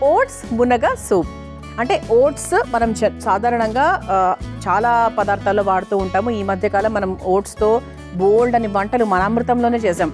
Oats మునగ soup. అంటే oats మనం సాధారణంగా చాలా పదార్థాల్లో వాడుతూ ఉంటాము. ఈ మధ్యకాలం మనం ఓట్స్తో బోల్డ్ అని వంటలు మన అమృతంలోనే చేసాం.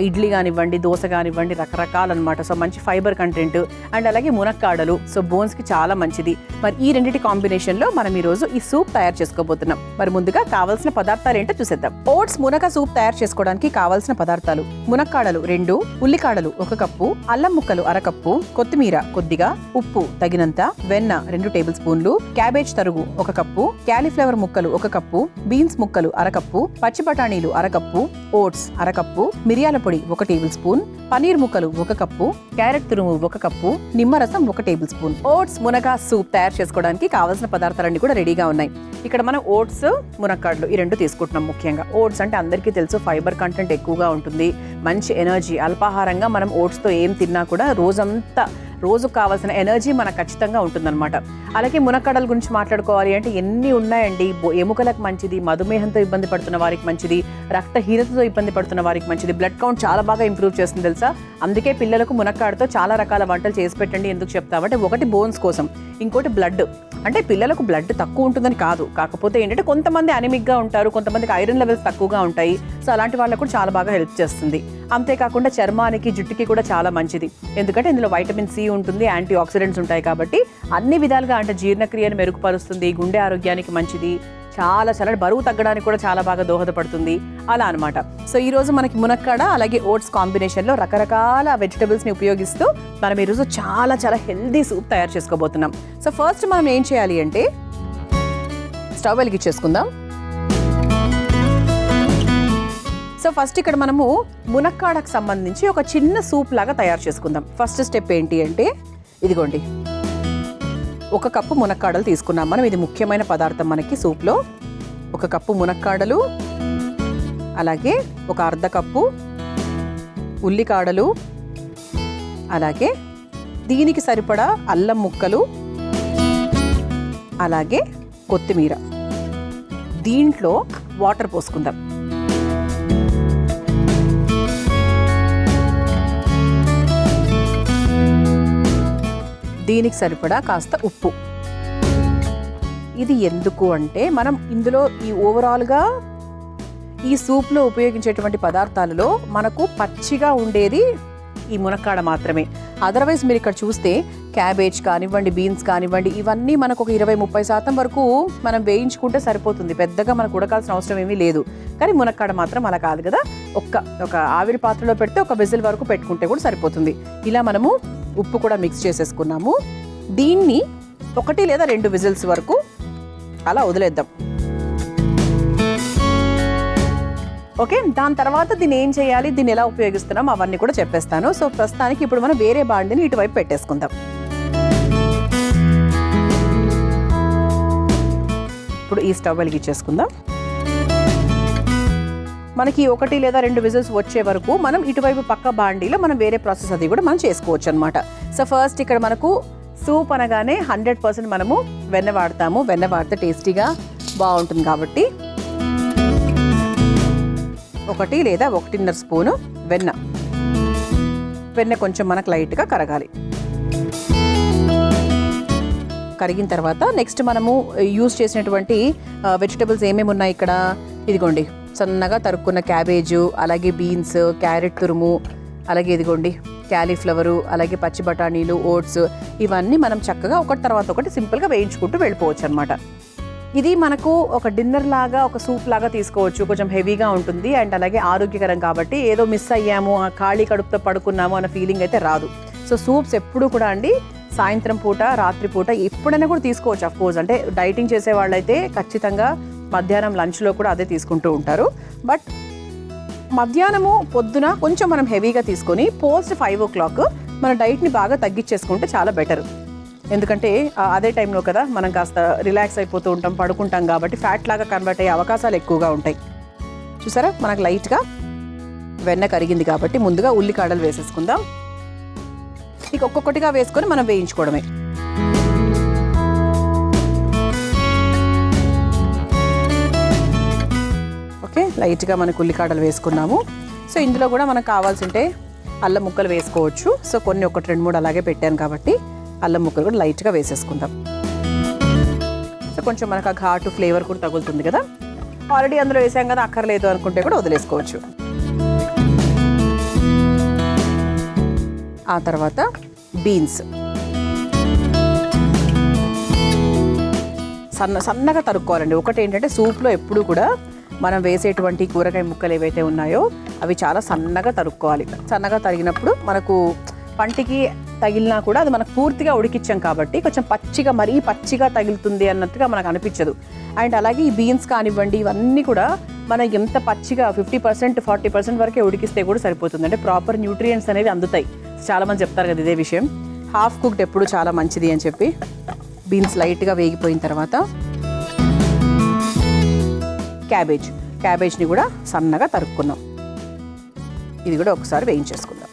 ఇడ్లీ కానివ్వండి, దోశ కానివ్వండి, రకరకాలు అనమాట. సో మంచి ఫైబర్ కంటెంట్ అండ్ అలాగే మునక్కాడలు, సో బోన్స్కి చాలా మంచిది. మరి ఈ రెండింటి కాంబినేషన్లో మనం ఈరోజు ఈ సూప్ తయారు చేసుకోబోతున్నాం. మరి ముందుగా కావాల్సిన పదార్థాలు ఏంటో చూసేద్దాం. ఓట్స్ మునగ సూప్ తయారు చేసుకోవడానికి కావాల్సిన పదార్థాలు: మునక్కాడలు 2, ఉల్లికాడలు 1 కప్పు, అల్లం ముక్కలు 1/2 కప్పు, కొత్తిమీర కొద్దిగా, ఉప్పు తగినంత, వెన్న 2 టేబుల్ స్పూన్లు, క్యాబేజ్ తరుగు 1 కప్పు, క్యాలీఫ్లవర్ ముక్కలు 1 కప్పు, బీన్స్ ముక్కలు 1/2 కప్పు, పచ్చి బఠానీలు 1/2 కప్పు, ఓట్స్ 1/2 కప్పు, మిరియాల పొడి 1 టేబుల్ స్పూన్, పనీర్ ముక్కలు 1 కప్పు, క్యారెట్ తురుము 1 కప్పు, నిమ్మరసం 1 టేబుల్ స్పూన్. ఓట్స్ మునగ సూప్ తయారు చేసుకోవడానికి కావాల్సిన పదార్థాలన్నీ కూడా రెడీగా ఉన్నాయి. ఇక్కడ మనం ఓట్స్, మునక్కాడలు ఈ 2 తీసుకుంటున్నాం. ముఖ్యంగా ఓట్స్ అంటే అందరికీ తెలుసు, ఫైబర్ కంటెంట్ ఎక్కువగా ఉంటుంది, మంచి ఎనర్జీ. అల్పాహారంగా మనం ఓట్స్తో ఏం తిన్నా కూడా రోజుకు కావాల్సిన ఎనర్జీ మనకు ఖచ్చితంగా ఉంటుందన్నమాట. అలాగే మునక్కాడల గురించి మాట్లాడుకోవాలి అంటే ఎన్ని ఉన్నాయండి. ఎముకలకు మంచిది, మధుమేహంతో ఇబ్బంది పడుతున్న వారికి మంచిది, రక్తహీనతతో ఇబ్బంది పడుతున్న వారికి మంచిది, బ్లడ్ కౌంట్ చాలా బాగా ఇంప్రూవ్ చేస్తుంది తెలుసా. అందుకే పిల్లలకు మునక్కాడతో చాలా రకాల వంటలు చేసి పెట్టండి. ఎందుకు చెప్తామంటే, ఒకటి బోన్స్ కోసం, ఇంకోటి బ్లడ్. అంటే పిల్లలకు బ్లడ్ తక్కువ ఉంటుందని కాదు, కాకపోతే ఏంటంటే కొంతమంది అనిమిక్గా ఉంటారు, కొంతమందికి ఐరన్ లెవెల్స్ తక్కువగా ఉంటాయి. సో అలాంటి వాళ్ళకు కూడా చాలా బాగా హెల్ప్ చేస్తుంది. అంతేకాకుండా చర్మానికి, జుట్టుకి కూడా చాలా మంచిది. ఎందుకంటే ఇందులో వైటమిన్ సి ఉంటుంది, యాంటీ ఆక్సిడెంట్స్ ఉంటాయి. కాబట్టి అన్ని విధాలుగా అంటే జీర్ణక్రియను మెరుగుపరుస్తుంది, గుండె ఆరోగ్యానికి మంచిది, చాలా బరువు తగ్గడానికి కూడా చాలా బాగా దోహదపడుతుంది, అలా అనమాట. సో ఈ రోజు మనకి మునక్కాడ అలాగే ఓట్స్ కాంబినేషన్లో రకరకాల వెజిటబుల్స్ని ఉపయోగిస్తూ మనం ఈరోజు చాలా హెల్దీ సూప్ తయారు చేసుకోబోతున్నాం. సో ఫస్ట్ మనం ఏం చేయాలి అంటే, స్టవ్ వెలిగించేసుకుందాం. సో ఫస్ట్ ఇక్కడ మనము మునక్కాడకు సంబంధించి ఒక చిన్న సూప్ లాగా తయారు చేసుకుందాం. ఫస్ట్ స్టెప్ ఏంటి అంటే, ఇదిగోండి 1 కప్పు మునక్కాడలు తీసుకున్నాం మనం. ఇది ముఖ్యమైన పదార్థం మనకి సూప్లో. 1 కప్పు మునక్కాడలు, అలాగే 1/2 కప్పు ఉల్లికాడలు, అలాగే దీనికి సరిపడా అల్లం ముక్కలు, అలాగే కొత్తిమీర. దీంట్లో వాటర్ పోసుకుందాం. దీనికి సరిపడా కాస్త ఉప్పు. ఇది ఎందుకు అంటే, మనం ఇందులో ఈ ఓవరాల్గా ఈ సూప్లో ఉపయోగించేటువంటి పదార్థాలలో మనకు పచ్చిగా ఉండేది ఈ మునక్కాడ మాత్రమే. అదర్వైజ్ మీరు ఇక్కడ చూస్తే క్యాబేజ్ కానివ్వండి, బీన్స్ కానివ్వండి, ఇవన్నీ మనకు ఒక 20-30% వరకు మనం వేయించుకుంటే సరిపోతుంది. పెద్దగా మనకు ఉడకాల్సిన అవసరం ఏమీ లేదు. కానీ మునక్కాడ మాత్రం అలా కాదు కదా. ఒక ఆవిరి పాత్రలో పెడితే 1 విజిల్ వరకు పెట్టుకుంటే కూడా సరిపోతుంది. ఇలా మనము ఉప్పు కూడా మిక్స్ చేసేసుకున్నాము. దీన్ని 1 లేదా 2 విజిల్స్ వరకు అలా వదిలేద్దాం. ఓకే, దాని తర్వాత దీన్ని ఏం చేయాలి, దీన్ని ఎలా ఉపయోగిస్తున్నాం అవన్నీ కూడా చెప్పేస్తాను. సో ప్రస్తుతానికి ఇప్పుడు మనం వేరే బాండిని ఇటువైపు పెట్టేసుకుందాం. ఇప్పుడు ఈ స్టవ్ వెలిగించేసుకుందాం. మనకి 1 లేదా 2 విజిల్స్ వచ్చే వరకు మనం ఇటువైపు పక్క బాండీలో మనం వేరే ప్రాసెస్ అది కూడా మనం చేసుకోవచ్చు అనమాట. సో ఫస్ట్ ఇక్కడ మనకు సూప్ అనగానే 100% మనము వెన్న వాడతాము. వెన్న వాడితే టేస్టీగా బాగుంటుంది కాబట్టి 1 లేదా 1.5 స్పూను వెన్న కొంచెం మనకు లైట్గా కరగాలి. కరిగిన తర్వాత నెక్స్ట్ మనము యూజ్ చేసినటువంటి వెజిటబుల్స్ ఏమేమి ఉన్నాయి ఇక్కడ, ఇదిగోండి సన్నగా తరుక్కున్న క్యాబేజు, అలాగే బీన్స్, క్యారెట్ తురుము, అలాగే ఇదిగోండి క్యాలీఫ్లవరు, అలాగే పచ్చి బఠానీలు, ఓట్స్, ఇవన్నీ మనం చక్కగా ఒకటి తర్వాత ఒకటి సింపుల్గా వేయించుకుంటూ వెళ్ళిపోవచ్చు అనమాట. ఇది మనకు ఒక డిన్నర్ లాగా, ఒక సూప్ లాగా తీసుకోవచ్చు. కొంచెం హెవీగా ఉంటుంది అండ్ అలాగే ఆరోగ్యకరం కాబట్టి ఏదో మిస్ అయ్యాము, ఖాళీ కడుపుతో పడుకున్నాము అన్న ఫీలింగ్ అయితే రాదు. సో సూప్స్ ఎప్పుడు కూడా అండి సాయంత్రం పూట, రాత్రి పూట ఎప్పుడైనా కూడా తీసుకోవచ్చు. అఫ్కోర్స్ అంటే డైటింగ్ చేసే వాళ్ళైతే ఖచ్చితంగా మధ్యాహ్నం లంచ్లో కూడా అదే తీసుకుంటూ ఉంటారు. బట్ మధ్యాహ్నము పొద్దున కొంచెం మనం హెవీగా తీసుకొని పోస్ట్ 5 o'clock మన డైట్ని బాగా తగ్గించేసుకుంటే చాలా బెటర్. ఎందుకంటే అదే టైంలో కదా మనం కాస్త రిలాక్స్ అయిపోతూ ఉంటాం, పడుకుంటాం కాబట్టి ఫ్యాట్ లాగా కన్వర్ట్ అయ్యే అవకాశాలు ఎక్కువగా ఉంటాయి. చూసారా, మనకు లైట్గా వెన్న కరిగింది కాబట్టి ముందుగా ఉల్లికాడలు వేసేసుకుందాం. ఇక ఒక్కొక్కటిగా వేసుకొని మనం వేయించుకోవడమే. ఓకే, లైట్గా మనకు ఉల్లికాడలు వేసుకున్నాము. సో ఇందులో కూడా మనకు కావాల్సింటే అల్లం ముక్కలు వేసుకోవచ్చు. సో కొన్ని 1, 2, 3 అలాగే పెట్టాను కాబట్టి అల్లం ముక్కలు కూడా లైట్గా వేసేసుకుందాం. సో కొంచెం మనకు ఆ ఘాటు ఫ్లేవర్ కూడా తగులుతుంది కదా. ఆల్రెడీ అందులో వేసాం కదా, అక్కర్లేదు అనుకుంటే కూడా వదిలేసుకోవచ్చు. ఆ తర్వాత బీన్స్ సన్నగా తరుక్కోవాలండి. ఒకటి ఏంటంటే సూప్లో ఎప్పుడు కూడా మనం వేసేటువంటి కూరగాయ ముక్కలు ఏవైతే ఉన్నాయో అవి చాలా సన్నగా తరుక్కోవాలి. సన్నగా తరిగినప్పుడు మనకు పంటికి తగిలినా కూడా అది మనకు పూర్తిగా ఉడికిచ్చాం కాబట్టి కొంచెం పచ్చిగా, మరీ పచ్చిగా తగులుతుంది అన్నట్టుగా మనకు అనిపించదు. అండ్ అలాగే ఈ బీన్స్ కానివ్వండి, ఇవన్నీ కూడా మనం ఎంత పచ్చిగా 50% 40% వరకే ఉడికిస్తే కూడా సరిపోతుంది. అంటే ప్రాపర్ న్యూట్రియంట్స్ అనేవి అందుతాయి. చాలామంది చెప్తారు కదా ఇదే విషయం, హాఫ్ కుక్డ్ ఎప్పుడు చాలా మంచిది అని చెప్పి. బీన్స్ లైట్గా వేగిపోయిన తర్వాత క్యాబేజ్ని కూడా సన్నగా తరుక్కున్నాం. ఇది కూడా ఒకసారి వేయించేసుకుందాం.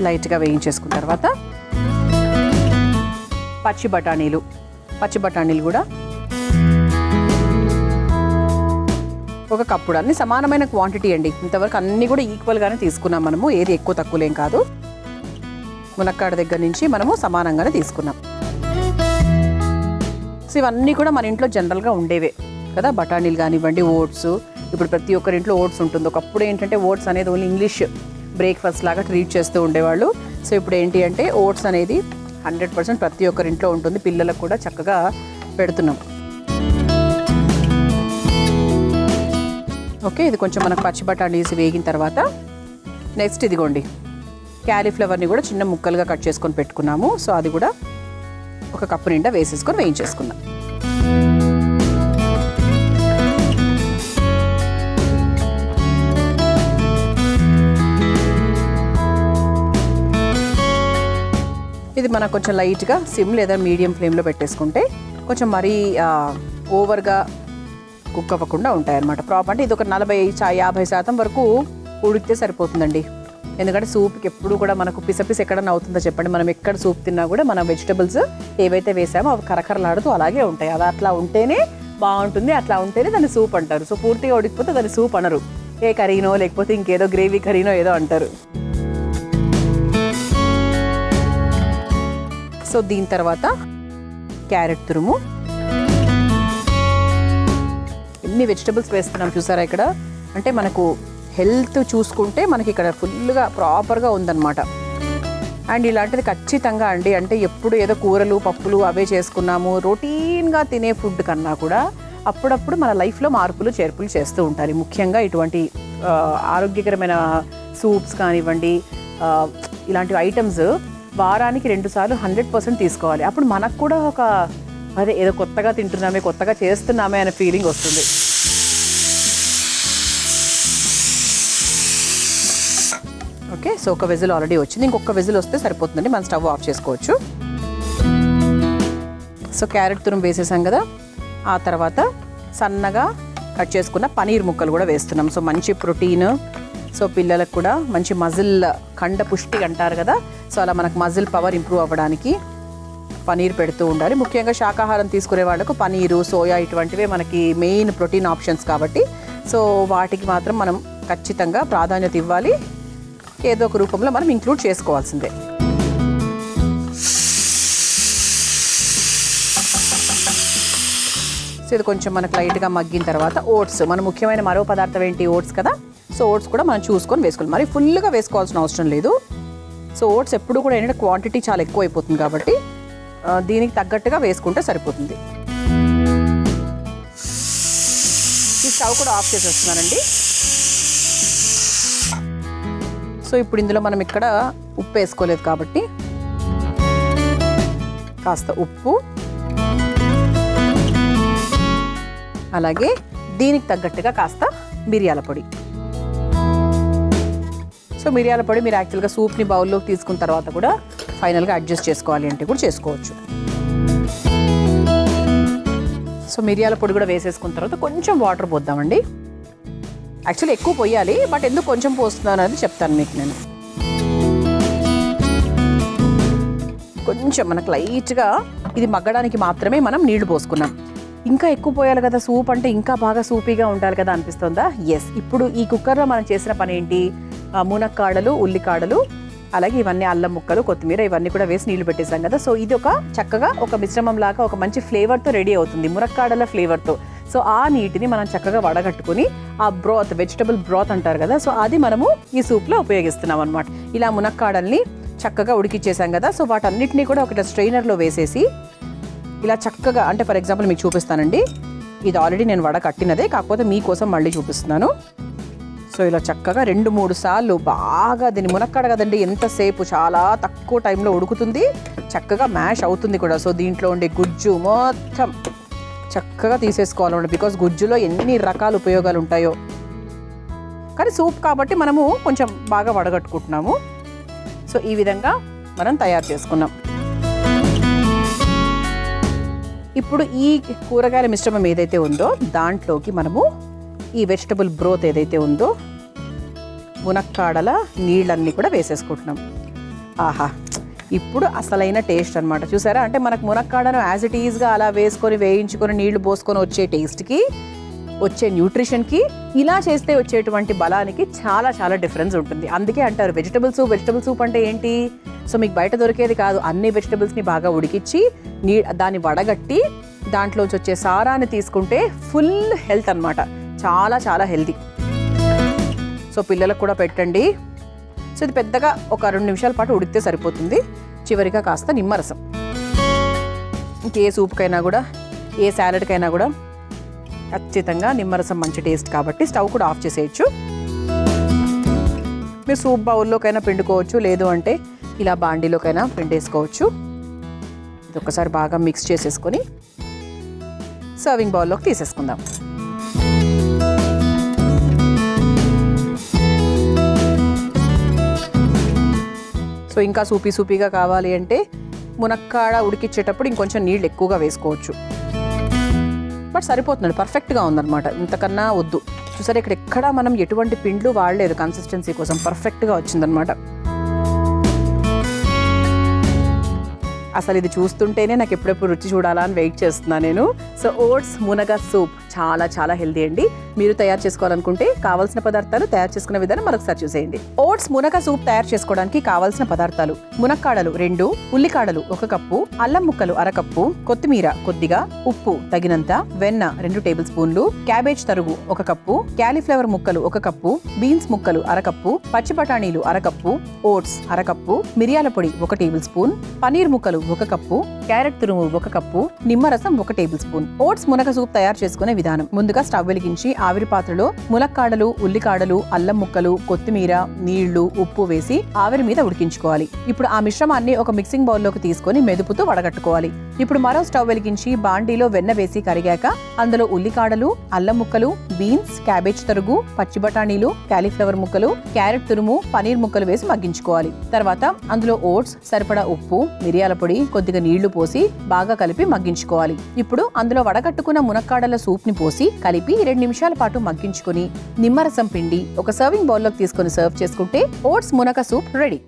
లైట్గా వేయించేసుకున్న తర్వాత పచ్చి బఠానీలు కూడా ఒక కప్పుడు, అన్ని సమానమైన క్వాంటిటీ అండి. ఇంతవరకు అన్నీ కూడా ఈక్వల్గానే తీసుకున్నాం మనము, ఏది ఎక్కువ తక్కువలేం కాదు. మునక్కాడ దగ్గర నుంచి మనము సమానంగానే తీసుకున్నాం. సో ఇవన్నీ కూడా మన ఇంట్లో జనరల్గా ఉండేవే కదా. బఠానీలు కానివ్వండి, ఓట్స్. ఇప్పుడు ప్రతి ఒక్కరి ఇంట్లో ఓట్స్ ఉంటుంది. ఒకప్పుడు ఏంటంటే ఓట్స్ అనేది ఓన్లీ ఇంగ్లీష్ బ్రేక్ఫాస్ట్ లాగా ట్రీట్ చేస్తూ ఉండేవాళ్ళు. సో ఇప్పుడు ఏంటి అంటే ఓట్స్ అనేది 100% ప్రతి ఒక్కరి ఇంట్లో ఉంటుంది. పిల్లలకు కూడా చక్కగా పెడుతున్నాం. ఓకే, ఇది కొంచెం మనకు పచ్చి బఠానీస్ వేగిన తర్వాత నెక్స్ట్ ఇదిగోండి క్యాలీఫ్లవర్ని కూడా చిన్న ముక్కలుగా కట్ చేసుకొని పెట్టుకున్నాము. సో అది కూడా ఒక కప్పు నిండా వేసేసుకొని వేయించేసుకుందాం. ఇది మనకు కొంచెం లైట్గా సిమ్ లేదా మీడియం ఫ్లేమ్లో పెట్టేసుకుంటే కొంచెం మరీ ఓవర్గా కుక్ అవ్వకుండా ఉంటాయన్నమాట. ప్రాపర్ అంటే ఇది ఒక 40-50% వరకు ఉడికితే సరిపోతుందండి. ఎందుకంటే సూప్కి ఎప్పుడు కూడా మనకు పిసపిస ఎక్కడన్నా అవుతుందో చెప్పండి. మనం ఎక్కడ సూప్ తిన్నా కూడా మన వెజిటబుల్స్ ఏవైతే వేసామో అవి కరకరలాడుతూ అలాగే ఉంటాయి. అది అట్లా ఉంటేనే బాగుంటుంది, అట్లా ఉంటేనే దాన్ని సూప్ అంటారు. సో పూర్తిగా ఉడికిపోతే దాన్ని సూప్ అనరు, ఏ కర్రీనో లేకపోతే ఇంకేదో గ్రేవీ కర్రీనో ఏదో అంటారు. సో దీని తర్వాత క్యారెట్ తురుము, ఎన్ని వెజిటబుల్స్ వేస్తున్నాం చూసారా ఇక్కడ. అంటే మనకు హెల్త్ చూసుకుంటే మనకి ఇక్కడ ఫుల్గా ప్రాపర్గా ఉందన్నమాట. అండ్ ఇలాంటిది ఖచ్చితంగా అండి, అంటే ఎప్పుడు ఏదో కూరలు పప్పులు అవే చేసుకున్నాము రొటీన్గా తినే ఫుడ్ కన్నా కూడా అప్పుడప్పుడు మన లైఫ్లో మార్పులు చేర్పులు చేస్తూ ఉండాలి. ముఖ్యంగా ఇటువంటి ఆరోగ్యకరమైన సూప్స్ కానివ్వండి, ఇలాంటి ఐటమ్స్ వారానికి 2 సార్లు 100% తీసుకోవాలి. అప్పుడు మనకు కూడా ఒక అదే ఏదో కొత్తగా తింటున్నామే, కొత్తగా చేస్తున్నామే అనే ఫీలింగ్ వస్తుంది. ఓకే, సో ఒక విజిల్ ఆల్రెడీ వచ్చింది. ఇంకొక విజిల్ వస్తే సరిపోతుందండి, మనం స్టవ్ ఆఫ్ చేసుకోవచ్చు. సో క్యారెట్ తురుము వేసేసాం కదా. ఆ తర్వాత సన్నగా కట్ చేసుకున్న పనీర్ ముక్కలు కూడా వేస్తున్నాం. సో మంచి ప్రోటీన్, సో పిల్లలకు కూడా మంచి మజిల్ కండ పుష్టి అంటారు కదా. సో అలా మనకు మజిల్ పవర్ ఇంప్రూవ్ అవ్వడానికి పనీర్ పెడుతూ ఉండాలి. ముఖ్యంగా శాకాహారం తీసుకునే వాళ్ళకు పనీరు, సోయా ఇటువంటివే మనకి మెయిన్ ప్రోటీన్ ఆప్షన్స్ కాబట్టి సో వాటికి మాత్రం మనం ఖచ్చితంగా ప్రాధాన్యత ఇవ్వాలి. ఏదో ఒక రూపంలో మనం ఇంక్లూడ్ చేసుకోవాల్సిందే. సో ఇది కొంచెం మనకు లైట్గా మగ్గిన తర్వాత ఓట్స్, మన ముఖ్యమైన మరో పదార్థం ఏంటి, ఓట్స్ కదా. సో ఓట్స్ కూడా మనం చూసుకొని వేసుకోవాలి, మరి ఫుల్గా వేసుకోవాల్సిన అవసరం లేదు. సో ఓట్స్ ఎప్పుడు కూడా ఏంటంటే క్వాంటిటీ చాలా ఎక్కువ అయిపోతుంది కాబట్టి దీనికి తగ్గట్టుగా వేసుకుంటే సరిపోతుంది. ఈ స్టవ్ కూడా ఆఫ్ చేసేస్తున్నానండి. సో ఇప్పుడు ఇందులో మనం ఇక్కడ ఉప్పు వేసుకోలేదు కాబట్టి కాస్త ఉప్పు, అలాగే దీనికి తగ్గట్టుగా కాస్త మిరియాల పొడి. సో మిరియాల పొడి మీరు యాక్చువల్గా సూప్ని బౌల్లోకి తీసుకున్న తర్వాత కూడా ఫైనల్గా అడ్జస్ట్ చేసుకోవాలి అంటే కూడా చేసుకోవచ్చు. సో మిరియాల పొడి కూడా వేసేసుకున్న తర్వాత కొంచెం వాటర్ పోద్దామండి. యాక్చువల్లీ ఎక్కువ పోయాలి, బట్ ఎందుకు కొంచెం పోస్తున్నాను అనేది చెప్తాను మీకు నేను. కొంచెం మనకు లైట్గా ఇది మగ్గడానికి మాత్రమే మనం నీళ్లు పోసుకున్నాం. ఇంకా ఎక్కువ పోయాలి కదా, సూప్ అంటే ఇంకా బాగా సూపీగా ఉండాలి కదా అనిపిస్తుందా? ఎస్. ఇప్పుడు ఈ కుక్కర్లో మనం చేసిన పని ఏంటి, మునక్కాడలు, ఉల్లికాడలు, అలాగే ఇవన్నీ అల్లం ముక్కలు, కొత్తిమీర ఇవన్నీ కూడా వేసి నీళ్లు పెట్టేసాం కదా. సో ఇది చక్కగా ఒక మిశ్రమం లాగా ఒక మంచి ఫ్లేవర్తో రెడీ అవుతుంది, మునక్కాడల ఫ్లేవర్తో. సో ఆ నీటిని మనం చక్కగా వడగట్టుకుని ఆ బ్రాత్, వెజిటబుల్ బ్రాత్ అంటారు కదా, సో అది మనము ఈ సూప్లో ఉపయోగిస్తున్నాం అనమాట. ఇలా మునక్కాడల్ని చక్కగా ఉడికిచ్చేసాం కదా. సో వాటన్నిటిని కూడా ఒక స్ట్రైనర్లో వేసేసి ఇలా చక్కగా, అంటే ఫర్ ఎగ్జాంపుల్ మీకు చూపిస్తానండి, ఇది ఆల్రెడీ నేను వడకట్టినదే, కాకపోతే మీకోసం మళ్ళీ చూపిస్తున్నాను. సో ఇలా చక్కగా 2-3 సార్లు బాగా, దీన్ని మునక్కాడ కదండి, ఎంతసేపు, చాలా తక్కువ టైంలో ఉడుకుతుంది, చక్కగా మ్యాష్ అవుతుంది కూడా. సో దీంట్లో ఉండే గుజ్జు మొత్తం చక్కగా తీసేసుకోవాలన్నమాట, బికాస్ గుజ్జులో ఎన్ని రకాల ఉపయోగాలు ఉంటాయో. కానీ సూప్ కాబట్టి మనము కొంచెం బాగా వడగట్టుకుంటున్నాము. సో ఈ విధంగా మనం తయారు చేసుకున్నాం. ఇప్పుడు ఈ కూరగాయల మిశ్రమం ఏదైతే ఉందో దాంట్లోకి మనము ఈ వెజిటబుల్ బ్రోత్ ఏదైతే ఉందో, మునక్కాడల నీళ్ళన్నీ కూడా వేసేసుకుంటున్నాం. ఆహా, ఇప్పుడు అసలైన టేస్ట్ అనమాట. చూసారా, అంటే మనకు మునక్కాడను యాజ్ ఇట్ ఈజ్గా అలా వేసుకొని వేయించుకొని నీళ్లు పోసుకొని వచ్చే టేస్ట్కి, వచ్చే న్యూట్రిషన్కి, ఇలా చేస్తే వచ్చేటువంటి బలానికి చాలా చాలా డిఫరెన్స్ ఉంటుంది. అందుకే అంటారు వెజిటబుల్ సూప్ అంటే ఏంటి. సో మీకు బయట దొరికేది కాదు, అన్ని వెజిటబుల్స్ని బాగా ఉడికిచ్చి దాన్ని వడగట్టి దాంట్లోంచి వచ్చే సారాన్ని తీసుకుంటే ఫుల్ హెల్త్ అనమాట, చాలా చాలా హెల్తీ. సో పిల్లలకు కూడా పెట్టండి. సో ఇది పెద్దగా ఒక 2 నిమిషాల పాటు ఉడికితే సరిపోతుంది. చివరిగా కాస్త నిమ్మరసం. ఇంకే సూప్కైనా కూడా, ఏ సాలడ్కైనా కూడా ఖచ్చితంగా నిమ్మరసం మంచి టేస్ట్ కాబట్టి స్టవ్ కూడా ఆఫ్ చేసేయచ్చు. మీరు సూప్ బౌల్లోకైనా పిండుకోవచ్చు, లేదు అంటే ఇలా బాండీలోకైనా పిండేసుకోవచ్చు. ఇది ఒకసారి బాగా మిక్స్ చేసేసుకొని సర్వింగ్ బౌల్లోకి తీసేసుకుందాం. సో ఇంకా సూపీగా కావాలి అంటే మునక్కాడ ఉడికిచ్చేటప్పుడు ఇంకొంచెం నీళ్ళు ఎక్కువగా వేసుకోవచ్చు. బట్ సరిపోతుంది, పర్ఫెక్ట్గా ఉందన్నమాట, ఇంతకన్నా వద్దు. చూసారా, ఇక్కడ ఎక్కడా మనం ఎటువంటి పిండ్లు వాడలేదు, కన్సిస్టెన్సీ కోసం పర్ఫెక్ట్గా వచ్చిందనమాట. అసలు ఇది చూస్తుంటేనే నాకు ఎప్పుడెప్పుడు రుచి చూడాలా అని వెయిట్ చేస్తున్నాను నేను. సో ఓట్స్ మునగ సూప్ చాలా చాలా హెల్దీ అండి. మీరు తయారు చేసుకోవాలనుకుంటే కావాల్సిన పదార్థాలు, తయారు చేసుకునే విధానం మరొకసారి చూసేయండి. ఓట్స్ మునగ సూప్ తయారు చేసుకోవడానికి కావాల్సిన పదార్థాలు: మునక్కాడలు 2, ఉల్లికాడలు 1 కప్పు, అల్లం ముక్కలు 1/2 కప్పు, కొత్తిమీర కొద్దిగా, ఉప్పు తగినంత, వెన్న 2 టేబుల్ స్పూన్లు, క్యాబేజ్ తరుగు 1 కప్పు, క్యాలీఫ్లవర్ ముక్కలు 1 కప్పు, బీన్స్ ముక్కలు 1/2 కప్పు, పచ్చి బఠానీలు 1/2 కప్పు, ఓట్స్ 1/2 కప్పు, మిరియాల పొడి 1 టేబుల్ స్పూన్, పనీర్ ముక్కలు 1 కప్పు, క్యారెట్ తురుము 1 కప్పు, నిమ్మరసం 1 టేబుల్ స్పూన్. ఓట్స్ మునగ సూప్ తయారు చేసుకునే విధానం: ముందుగా స్టవ్ వెలిగించి ఆవిరి పాత్రలో మునక్కాడలు, ఉల్లికాడలు, అల్లం ముక్కలు, కొత్తిమీర, నీళ్లు, ఉప్పు వేసి ఆవిరి మీద ఉడికించుకోవాలి. ఇప్పుడు ఆ మిశ్రమాన్ని ఒక మిక్సింగ్ బౌల్లోకి తీసుకొని మెదుపుతూ వడగట్టుకోవాలి. ఇప్పుడు మరో స్టవ్ వెలిగించి బాండీలో వెన్న వేసి కరిగాక అందులో ఉల్లికాడలు, అల్లం ముక్కలు, బీన్స్, క్యాబేజ్ తరుగు, పచ్చి బఠానీలు, క్యాలీఫ్లవర్ ముక్కలు, క్యారెట్ తురుము, పనీర్ ముక్కలు వేసి మగ్గించుకోవాలి. తర్వాత అందులో ఓట్స్, సరిపడా ఉప్పు, మిరియాల పొడి, కొద్దిగా నీళ్లు పోసి బాగా కలిపి మగ్గించుకోవాలి. ఇప్పుడు అందులో వడగట్టుకున్న మునక్కాడల సూప్ ని పోసి కలిపి 2 నిమిషాల పాటు మగ్గించుకొని నిమ్మరసం పిండి ఒక సర్వింగ్ బౌల్లోకి తీసుకొని సర్వ్ చేసుకుంటే ఓట్స్ మునగ సూప్ రెడీ.